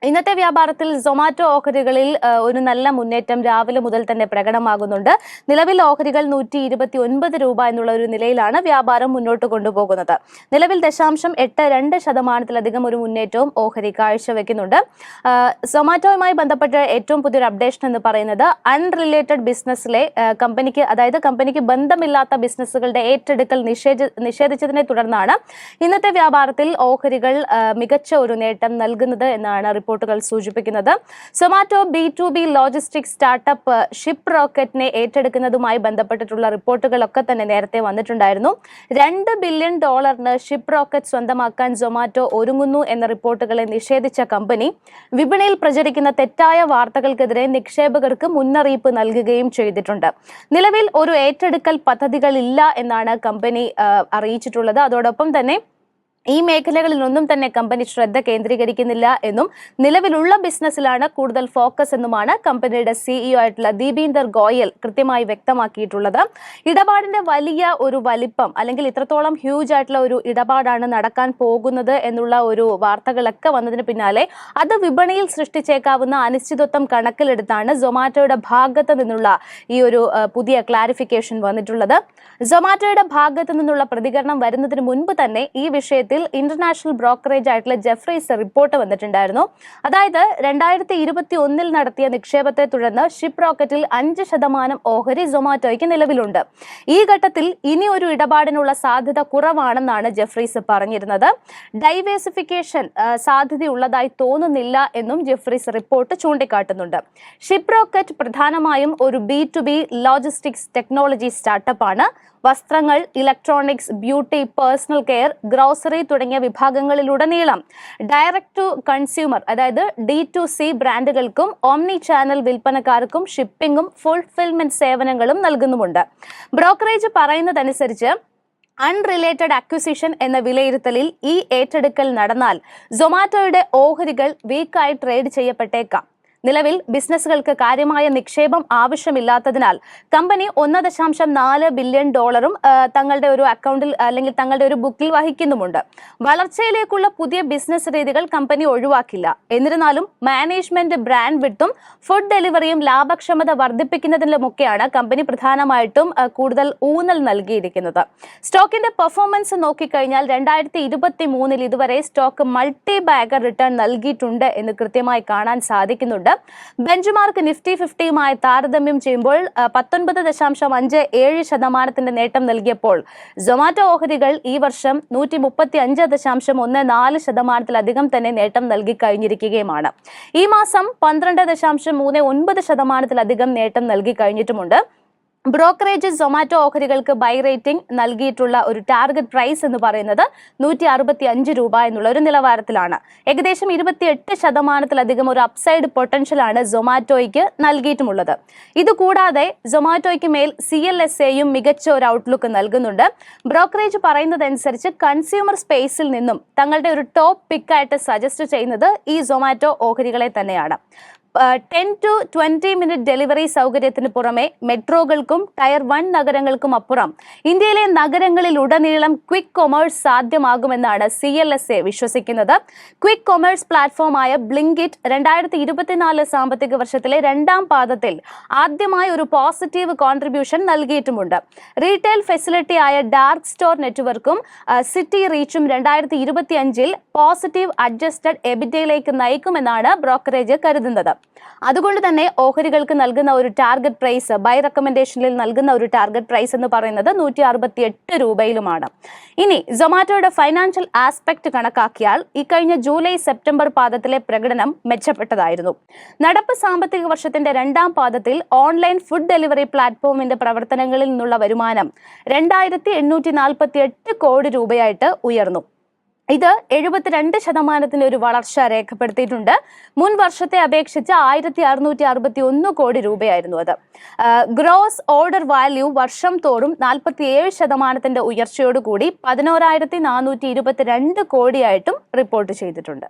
ഇന്നത്തെ വ്യാപാരത്തിൽ സൊമാറ്റോ ഓഹരികളിൽ ഒരു നല്ല മുന്നേറ്റം രാവിലെ മുതൽ തന്നെ പ്രകടമാകുന്നുണ്ട്. നിലവിൽ ഓഹരികൾ 129 രൂപ എന്നുള്ള ഒരു നിലയിലാണ് വ്യാപാരം മുന്നോട്ട് കൊണ്ടുപോകുന്നത്. നിലവിൽ 0.82% ഒരു മുന്നേറ്റവും ഓഹരി കാഴ്ചവെക്കുന്നുണ്ട്. സൊമാറ്റോയുമായി ബന്ധപ്പെട്ട് ഏറ്റവും പുതിയൊരു അപ്ഡേഷൻ എന്ന് പറയുന്നത് അൺറിലേറ്റഡ് ബിസിനസ്സിലെ കമ്പനിക്ക് ബന്ധമില്ലാത്ത ബിസിനസ്സുകളുടെ ഏറ്റെടുക്കൽ നിഷേധിച്ചതിനെ തുടർന്നാണ് ഇന്നത്തെ വ്യാപാരത്തിൽ ഓഹരികൾ മികച്ച ഒരു നേട്ടം നൽകുന്നത് എന്നാണ് റിപ്പോർട്ടുകൾ സൂചിപ്പിക്കുന്നത്. സൊമാറ്റോ B2B ലോജിസ്റ്റിക്സ് സ്റ്റാർട്ടപ്പ് ഷിപ്പ് റോക്കറ്റിനെ ഏറ്റെടുക്കുന്നതുമായി ബന്ധപ്പെട്ടിട്ടുള്ള റിപ്പോർട്ടുകളൊക്കെ തന്നെ നേരത്തെ വന്നിട്ടുണ്ടായിരുന്നു. $2 ബില്യൺ ഷിപ്പ് റോക്കറ്റ് സ്വന്തമാക്കാൻ സൊമാറ്റോ ഒരുങ്ങുന്നു എന്ന റിപ്പോർട്ടുകളെ നിഷേധിച്ച കമ്പനി വിപണിയിൽ പ്രചരിക്കുന്ന തെറ്റായ വാർത്തകൾക്കെതിരെ നിക്ഷേപകർക്ക് മുന്നറിയിപ്പ് നൽകുകയും ചെയ്തിട്ടുണ്ട്. നിലവിൽ ഒരു ഏറ്റെടുക്കൽ പദ്ധതികളില്ല എന്നാണ് കമ്പനി അറിയിച്ചിട്ടുള്ളത്. അതോടൊപ്പം തന്നെ ഈ മേഖലകളിലൊന്നും തന്നെ കമ്പനി ശ്രദ്ധ കേന്ദ്രീകരിക്കുന്നില്ല എന്നും നിലവിലുള്ള ബിസിനസ്സിലാണ് കൂടുതൽ ഫോക്കസ് എന്നുമാണ് കമ്പനിയുടെ CEO ആയിട്ടുള്ള ദീപീന്ദർ ഗോയൽ കൃത്യമായി വ്യക്തമാക്കിയിട്ടുള്ളത്. ഇടപാടിന്റെ വലിയ ഒരു വലിപ്പം അല്ലെങ്കിൽ ഇത്രത്തോളം ഹ്യൂജ് ആയിട്ടുള്ള ഒരു ഇടപാടാണ് നടക്കാൻ പോകുന്നത് എന്നുള്ള ഒരു വാർത്തകളൊക്കെ വന്നതിന് പിന്നാലെ അത് വിപണിയിൽ സൃഷ്ടിച്ചേക്കാവുന്ന അനിശ്ചിതത്വം കണക്കിലെടുത്താണ് സൊമാറ്റോയുടെ ഭാഗത്ത് നിന്നുള്ള ഈ ഒരു പുതിയ ക്ലാരിഫിക്കേഷൻ വന്നിട്ടുള്ളത്. സൊമാറ്റോയുടെ ഭാഗത്ത് നിന്നുള്ള പ്രതികരണം വരുന്നതിന് മുൻപ് തന്നെ ഈ വിഷയത്തിൽ ഇന്റർനാഷണൽ ബ്രോക്കറേജ് ആയിട്ടുള്ള ജെഫ്രീസ് റിപ്പോർട്ട് വന്നിട്ടുണ്ടായിരുന്നു. അതായത് 2021 നടത്തിയ നിക്ഷേപത്തെ തുടർന്ന് ഷിപ്പ് റോക്കറ്റിൽ 5% ഓഹരി സൊമാറ്റോയ്ക്ക് നിലവിലുണ്ട്. ഈ ഘട്ടത്തിൽ ഇനി ഒരു ഇടപാടിനുള്ള സാധ്യത കുറവാണെന്നാണ് ജെഫ്രീസ് പറഞ്ഞിരുന്നത്. ഡൈവേഴ്സിഫിക്കേഷൻ സാധ്യതയുള്ളതായി തോന്നുന്നില്ല എന്നും ജെഫ്രീസ് റിപ്പോർട്ട് ചൂണ്ടിക്കാട്ടുന്നുണ്ട്. ഷിപ്പ് റോക്കറ്റ് പ്രധാനമായും ഒരു B2B ലോജിസ്റ്റിക്സ് ടെക്നോളജി സ്റ്റാർട്ടപ്പാണ്. വസ്ത്രങ്ങൾ, electronics, beauty, personal care, grocery തുടങ്ങിയ വിഭാഗങ്ങളിലുടനീളം ഡയറക്ട് ടു കൺസ്യൂമർ അതായത് D2C ബ്രാൻഡുകൾക്കും ഓംനി ചാനൽ വിൽപ്പനക്കാർക്കും ഷിപ്പിംഗും ഫുൾഫിൽമെന്റ് സേവനങ്ങളും നൽകുന്നുമുണ്ട്. ബ്രോക്കറേജ് പറയുന്നതനുസരിച്ച് അൺറിലേറ്റഡ് അക്വിസിഷൻ എന്ന വിലയിരുത്തലിൽ ഈ ഏറ്റെടുക്കൽ നടന്നാൽ സൊമാറ്റോയുടെ ഓഹരികൾ വീക്കായി ട്രേഡ് ചെയ്യപ്പെട്ടേക്കാം. നിലവിൽ ബിസിനസ്സുകൾക്ക് കാര്യമായ നിക്ഷേപം ആവശ്യമില്ലാത്തതിനാൽ കമ്പനി $1.4 ബില്യൺ തങ്ങളുടെ ഒരു അക്കൗണ്ടിൽ അല്ലെങ്കിൽ തങ്ങളുടെ ഒരു ബുക്കിൽ വഹിക്കുന്നുമുണ്ട്. വളർച്ചയിലേക്കുള്ള പുതിയ ബിസിനസ് രീതികൾ കമ്പനി ഒഴിവാക്കില്ല. എന്നിരുന്നാലും മാനേജ്മെന്റ് ബ്രാൻഡ് വിട്ടും ഫുഡ് ഡെലിവറിയും ലാഭക്ഷമത വർദ്ധിപ്പിക്കുന്നതിലുമൊക്കെയാണ് കമ്പനി പ്രധാനമായിട്ടും കൂടുതൽ ഊന്നൽ നൽകിയിരിക്കുന്നത്. സ്റ്റോക്കിന്റെ പെർഫോമൻസ് നോക്കിക്കഴിഞ്ഞാൽ 2023 ഇതുവരെ സ്റ്റോക്ക് മൾട്ടി ബാഗർ റിട്ടേൺ നൽകിയിട്ടുണ്ട് എന്ന് കൃത്യമായി കാണാൻ സാധിക്കുന്നുണ്ട്. ബെഞ്ച്മാർക്ക് നിഫ്റ്റി 50യുമായി താരതമ്യം ചെയ്യുമ്പോൾ 19.57% നേട്ടം നൽകിയപ്പോൾ സൊമാറ്റോ ഓഹരികൾ ഈ വർഷം 135.14% തന്നെ നേട്ടം നൽകി കഴിഞ്ഞിരിക്കുകയുമാണ്. ഈ മാസം 12.39% നേട്ടം നൽകി കഴിഞ്ഞിട്ടുമുണ്ട്. ബ്രോക്കറേജ് സൊമാറ്റോ ഓഹരികൾക്ക് ബൈ റേറ്റിംഗ് നൽകിയിട്ടുള്ള ഒരു ടാർഗറ്റ് പ്രൈസ് എന്ന് പറയുന്നത് 165 രൂപ എന്നുള്ള ഒരു നിലവാരത്തിലാണ്. ഏകദേശം 28% ഒരു അപ്സൈഡ് പൊട്ടൻഷ്യലാണ് സൊമാറ്റോയ്ക്ക് നൽകിയിട്ടുമുള്ളത്. ഇതുകൂടാതെ സൊമാറ്റോയ്ക്ക് മേൽ CLSAയും മികച്ച ഒരു ഔട്ട്ലുക്ക് നൽകുന്നുണ്ട്. ബ്രോക്കറേജ് പറയുന്നതനുസരിച്ച് കൺസ്യൂമർ സ്പേസിൽ നിന്നും തങ്ങളുടെ ഒരു ടോപ്പ് പിക്കായിട്ട് സജസ്റ്റ് ചെയ്യുന്നത് ഈ സൊമാറ്റോ ഓഹരികളെ തന്നെയാണ്. 10 to 20 മിനിറ്റ് ഡെലിവറി സൗകര്യത്തിന് പുറമെ മെട്രോകൾക്കും ടയർ 1 നഗരങ്ങൾക്കും അപ്പുറം ഇന്ത്യയിലെ നഗരങ്ങളിലുടനീളം ക്വിക്ക് കൊമേഴ്സ് സാധ്യമാകുമെന്നാണ് CLSA വിശ്വസിക്കുന്നത്. ക്വിക്ക് കൊമേഴ്സ് പ്ലാറ്റ്ഫോമായ ബ്ലിങ്കിറ്റ് 2024 സാമ്പത്തിക വർഷത്തിലെ 2ാം പാദത്തിൽ ആദ്യമായി ഒരു പോസിറ്റീവ് കോൺട്രിബ്യൂഷൻ നൽകിയിട്ടുമുണ്ട്. റീറ്റെയിൽ ഫെസിലിറ്റി ആയ ഡാർക്ക് സ്റ്റോർ നെറ്റ്വർക്കും സിറ്റി റീച്ചും 2025 പോസിറ്റീവ് അഡ്ജസ്റ്റഡ് എബിറ്റയിലേക്ക് നയിക്കുമെന്നാണ് ബ്രോക്കറേജ് കരുതുന്നത്. അതുകൊണ്ട് തന്നെ ഓഹരികൾക്ക് നൽകുന്ന ഒരു ടാർഗറ്റ് പ്രൈസ് ബൈ റെക്കമെൻഡേഷനിൽ നൽകുന്ന ഒരു ടാർഗറ്റ് പ്രൈസ് എന്ന് പറയുന്നത് 168 രൂപയിലുമാണ്. ഇനി സൊമാറ്റോയുടെ ഫൈനാൻഷ്യൽ ആസ്പെക്ട് കണക്കാക്കിയാൽ ഇക്കഴിഞ്ഞ ജൂലൈ-സെപ്റ്റംബർ പാദത്തിലെ പ്രകടനം മെച്ചപ്പെട്ടതായിരുന്നു. നടപ്പ് സാമ്പത്തിക വർഷത്തിന്റെ 2ാം പാദത്തിൽ ഓൺലൈൻ ഫുഡ് ഡെലിവറി പ്ലാറ്റ്ഫോമിന്റെ പ്രവർത്തനങ്ങളിൽ നിന്നുള്ള വരുമാനം 2,848 കോടി രൂപയായിട്ട് ഉയർന്നു. ഇത് 72% ഒരു വളർച്ച രേഖപ്പെടുത്തിയിട്ടുണ്ട്. മുൻ വർഷത്തെ അപേക്ഷിച്ച് 1,661 കോടി രൂപയായിരുന്നു അത്. ഗ്രോസ് ഓർഡർ വാല്യൂ വർഷം തോറും 47% ഉയർച്ചയോടുകൂടി 11,422 കോടിയായിട്ടും റിപ്പോർട്ട് ചെയ്തിട്ടുണ്ട്.